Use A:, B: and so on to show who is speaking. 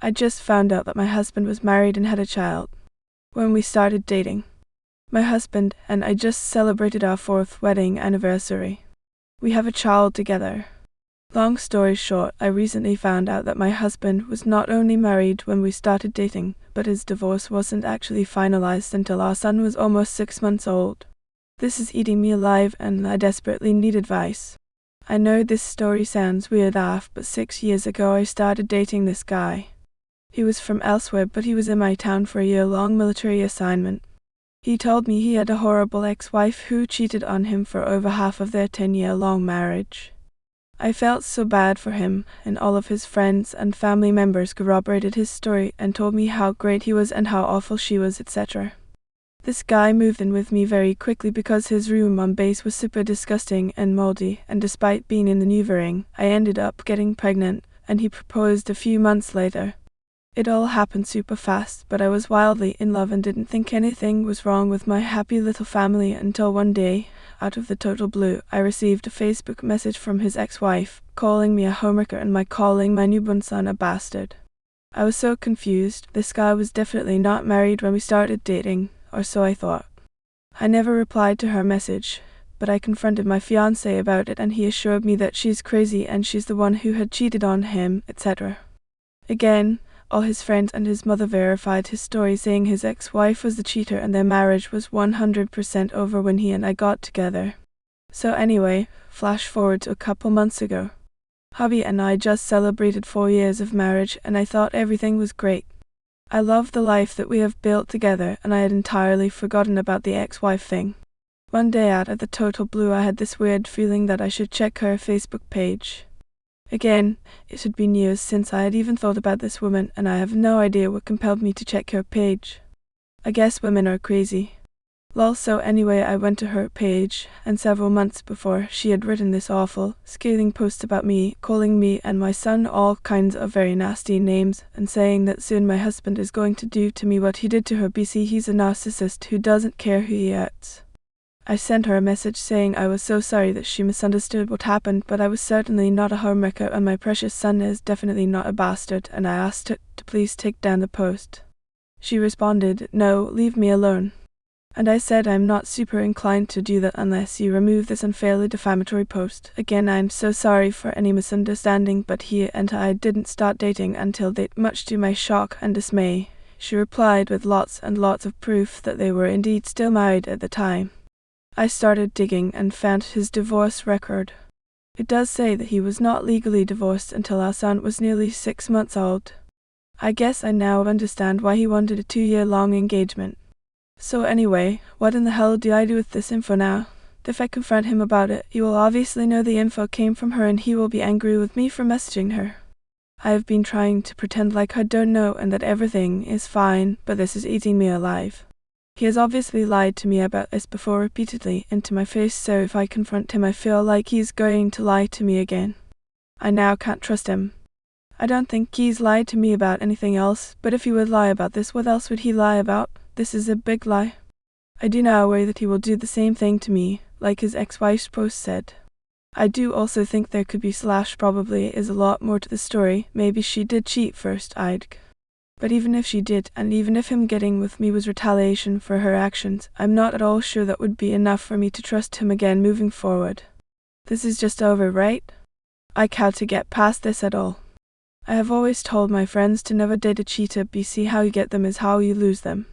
A: I just found out that my husband was married and had a child when we started dating. My husband and I just celebrated our 4th wedding anniversary. We have a child together. Long story short, I recently found out that my husband was not only married when we started dating, but his divorce wasn't actually finalized until our son was almost 6 months old. This is eating me alive and I desperately need advice. I know this story sounds weird, but 6 years ago I started dating this guy. He was from elsewhere, but he was in my town for a year-long military assignment. He told me he had a horrible ex-wife who cheated on him for over half of their 10-year-long marriage. I felt so bad for him, and all of his friends and family members corroborated his story and told me how great he was and how awful she was, etc. This guy moved in with me very quickly because his room on base was super disgusting and moldy, and despite being in the new ring, I ended up getting pregnant, and he proposed a few months later. It all happened super fast, but I was wildly in love and didn't think anything was wrong with my happy little family until one day, out of the total blue, I received a Facebook message from his ex-wife, calling me a homewrecker and calling my newborn son a bastard. I was so confused. This guy was definitely not married when we started dating, or so I thought. I never replied to her message, but I confronted my fiancé about it and he assured me that she's crazy and she's the one who had cheated on him, etc. Again, all his friends and his mother verified his story, saying his ex-wife was the cheater and their marriage was 100% over when he and I got together. So anyway, flash forward to a couple months ago. Hubby and I just celebrated 4 years of marriage and I thought everything was great. I love the life that we have built together and I had entirely forgotten about the ex-wife thing. One day out of the total blue I had this weird feeling that I should check her Facebook page. Again, it should be years since I had even thought about this woman and I have no idea what compelled me to check her page. I guess women are crazy. Lol. So anyway, I went to her page and several months before she had written this awful, scathing post about me, calling me and my son all kinds of very nasty names and saying that soon my husband is going to do to me what he did to her. He's a narcissist who doesn't care who he hurts. I sent her a message saying I was so sorry that she misunderstood what happened, but I was certainly not a homewrecker and my precious son is definitely not a bastard, and I asked her to please take down the post. She responded, "No, leave me alone." And I said I'm not super inclined to do that unless you remove this unfairly defamatory post. Again, I'm so sorry for any misunderstanding, but he and I didn't start dating until date, much to my shock and dismay. She replied with lots and lots of proof that they were indeed still married at the time. I started digging and found his divorce record. It does say that he was not legally divorced until our son was nearly 6 months old. I guess I now understand why he wanted a 2-year-long engagement. So anyway, what in the hell do I do with this info now? If I confront him about it, he will obviously know the info came from her and he will be angry with me for messaging her. I have been trying to pretend like I don't know and that everything is fine, but this is eating me alive. He has obviously lied to me about this before repeatedly and to my face, so if I confront him I feel like he's going to lie to me again. I now can't trust him. I don't think he's lied to me about anything else, but if he would lie about this, what else would he lie about? This is a big lie. I do now worry that he will do the same thing to me, like his ex-wife's post said. I do also think there could be probably is a lot more to the story. Maybe she did cheat first, But even if she did, and even if him getting with me was retaliation for her actions, I'm not at all sure that would be enough for me to trust him again moving forward. This is just over, right? I can't to get past this at all. I have always told my friends to never date a cheater. How you get them is how you lose them.